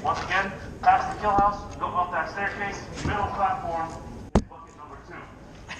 Once again, past the kill house, go up that staircase, middle platform, bucket number 2.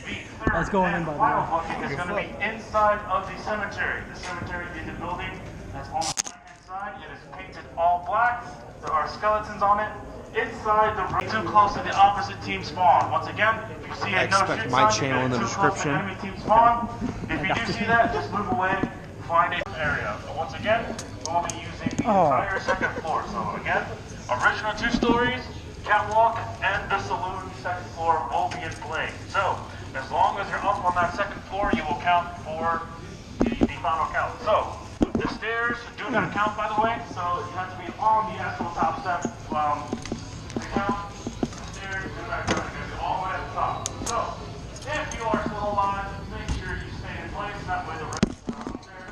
The third and final bucket is going to be inside of the cemetery. The cemetery is the building that's on the right-hand side. It is painted all black. There are skeletons on it. Inside the room, too close to the opposite team spawn. Once again, if you see a no shoot my sign, channel in the description. Enemy team spawn. If you do see that, just move away. Find a area. But once again, we'll be using the entire second floor. So again, original 2 stories, catwalk, and the saloon second floor will be in play. So as long as you're up on that second floor, you will count for the final count. So the stairs do not count, by the way. So you have to be on the actual top step. To count, the stairs do not count. You're all the way at the top. So if you are still alive, make sure you stay in place. That way the rest are up there.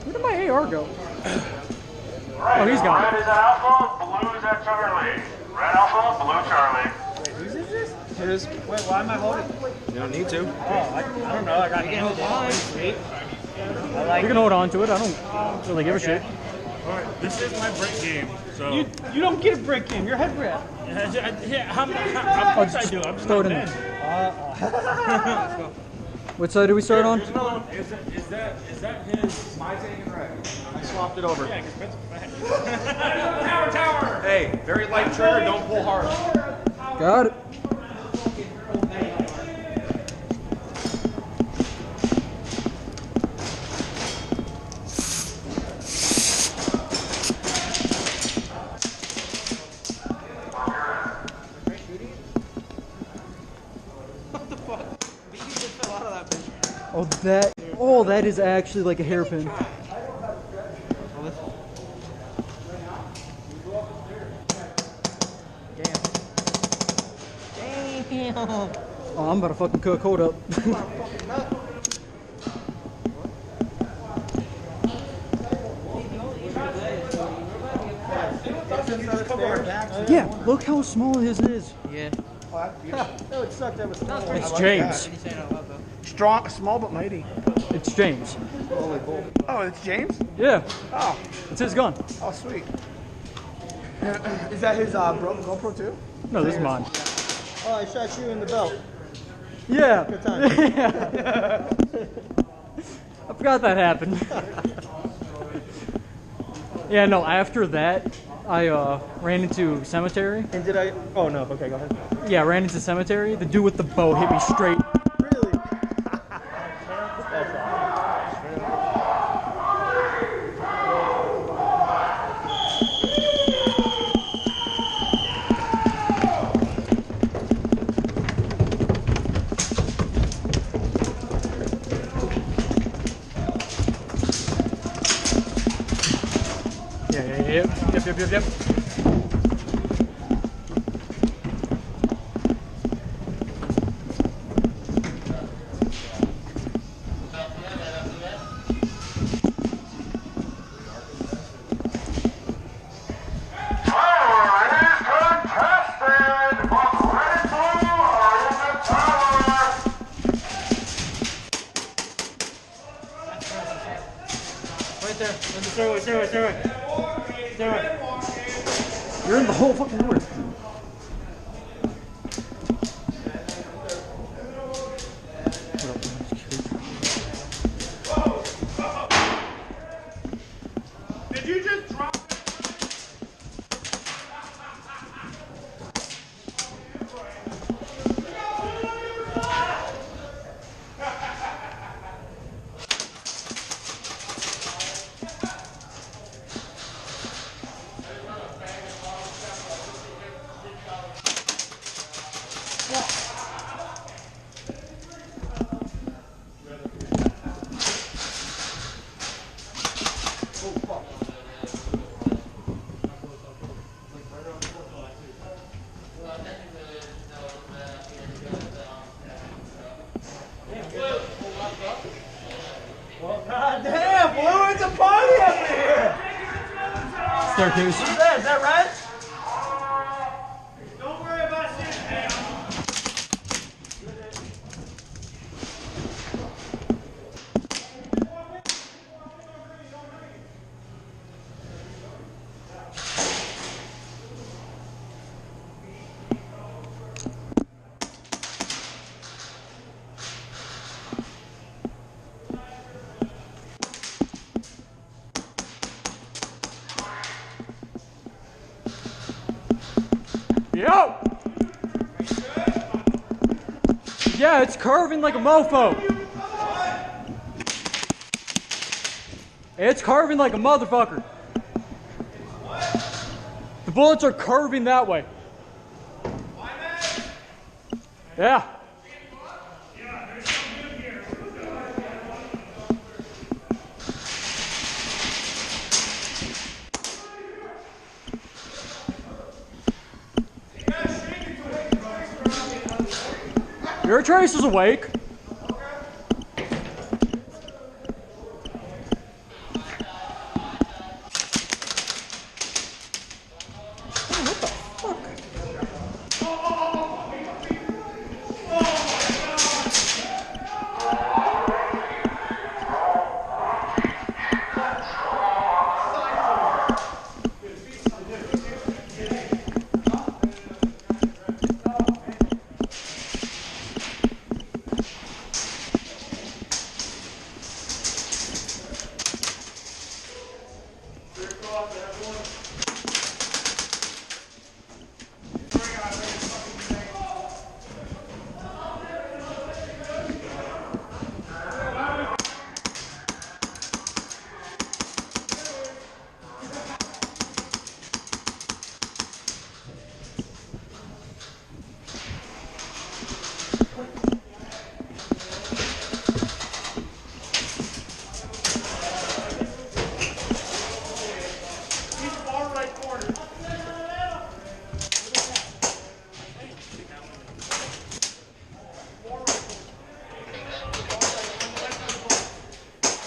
Where did my AR go? Right, oh, he's got red is at Alpha, blue is at Charlie. Red Alpha, blue Charlie. Wait, whose is this? His. Wait, why am I loaded? You don't need to. Oh, I don't know. I got handled on. Sweet. I like You can hold on to it. I don't really give a shit. Alright, this is my break game, so... You don't get a break game. You're head red. Yeah, of course I do. I'm just throw it not in. Ben. What side do we start on? There's another one. Is that his... My taking red. I swapped it over. Yeah, because Ben's back. Tower! Hey, very light trigger, don't pull hard. Got it. Oh, that is actually like a hairpin. Damn. Oh, I'm about to fucking cook. Hold up. Yeah, look how small his is. Yeah. No, it sucked. That was It's James. strong, small but mighty. It's James. Oh, it's James. Yeah, Oh, it's his gun. oh, sweet. Is that his GoPro too? No, this is mine. Oh, I shot you in the belt. Yeah. Good time. Yeah. I forgot that happened. Yeah, no, after that, I ran into cemetery. And did I? Oh no. Okay, go ahead. Yeah, ran into cemetery. The dude with the bow hit me straight. Really? Yep. Right there. On the stairway. You're in the whole fucking door. Did you just drop... God damn, Blue, it's a party up here! Staircase. Who's that? Is that Red? Don't worry about shit, man. Yo! Yeah, it's curving like a mofo. It's curving like a motherfucker. The bullets are curving that way. Yeah. Your trace is awake.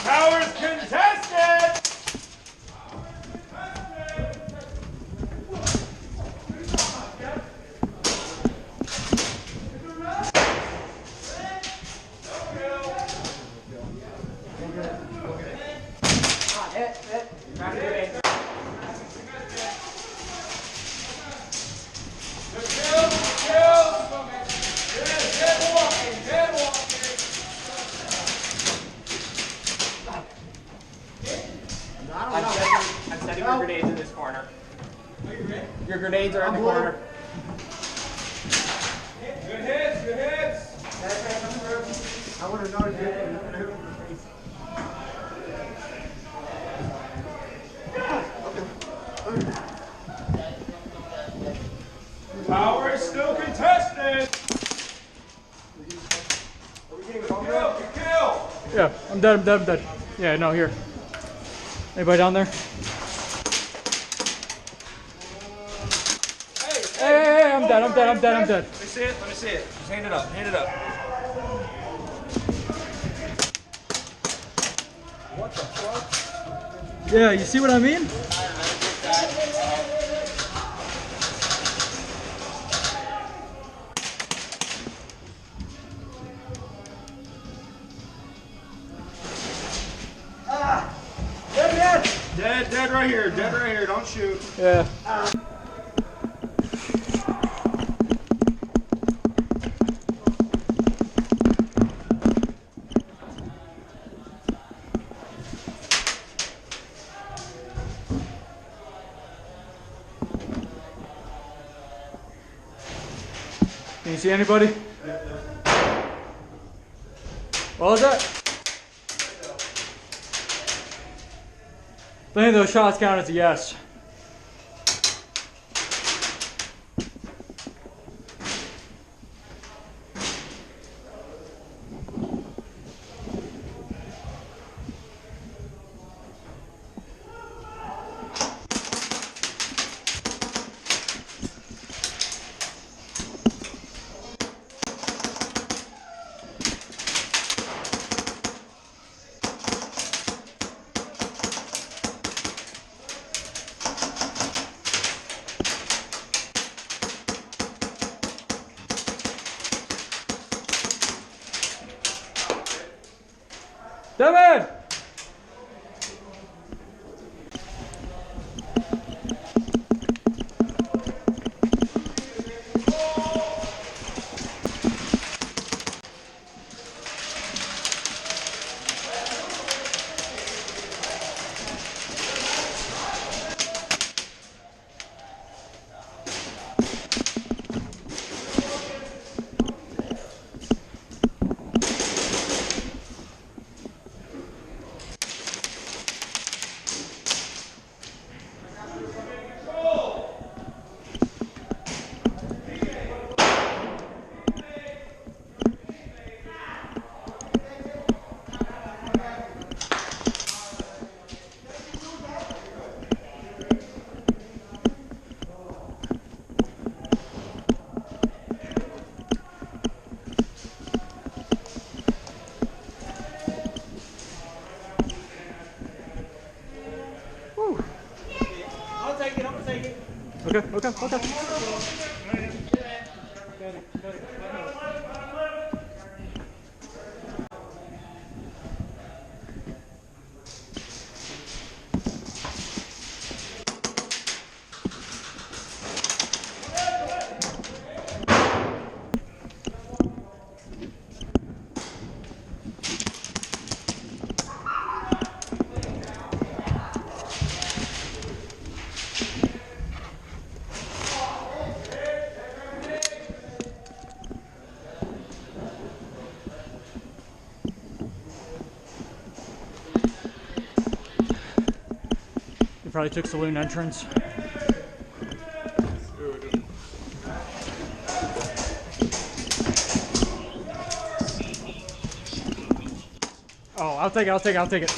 Towers contested! I'm setting your grenades in this corner. Your grenades are in the corner. Good hits, good hits! I would have noticed it. Power is still contested! Kill, kill! Yeah, I'm dead. Yeah, no, here. Anybody down there? Hey, I'm dead. Let me see it. Just hand it up. Yeah, you see what I mean? Dead right here. Don't shoot. Yeah. Can you see anybody? What was that? I think those shots count as a yes. Devin! Okay, okay, okay. You probably took saloon entrance. Oh, I'll take it, I'll take it, I'll take it.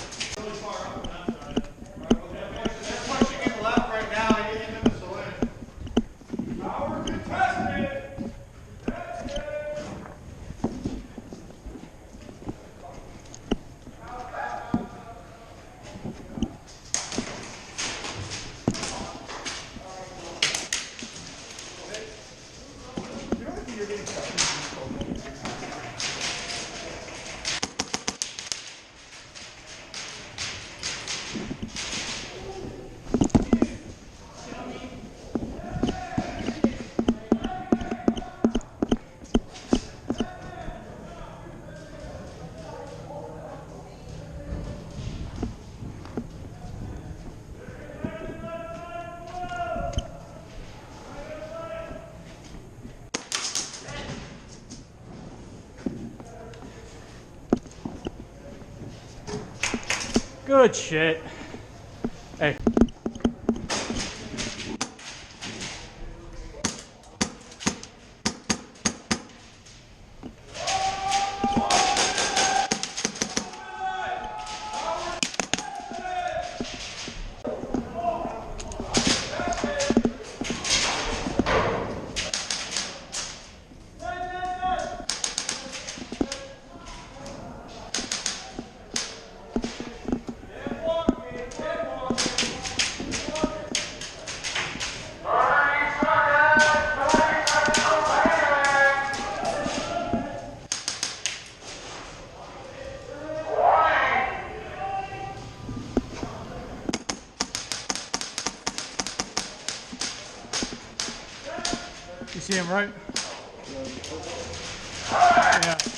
Power contested. Good shit. Hey. You see him, right? Yeah.